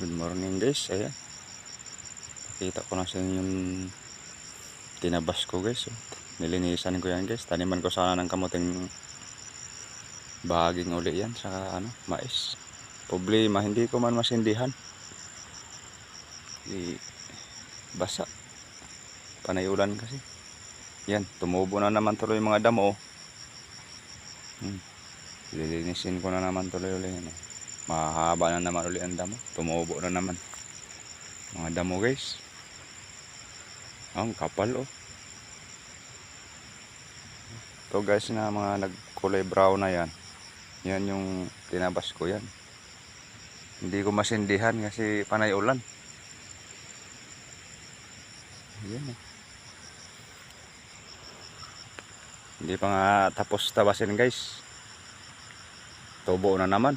Good morning guys, ayan. Pakita ko na sa inyo yung tinabas ko guys. Nilinisan ko yan guys. Taniman ko sana ng kamuting bahaging uli yan sa mais. Problema, hindi ko man masindihan. Basa. Panay ulan kasi. Yan, tumubo na naman tuloy yung mga damo. Lilinisin ko na naman tuloy uli yan. Mahaba na naman uli ang damo. Tumubo na naman mga damo guys. Ang kapal oh. Ito guys na mga nagkulay brown na yan. Yan yung tinabas ko yan. Hindi ko masindihan kasi panay ulan. Yan eh. Hindi pa nga tapos tabasin guys. Tubo na naman.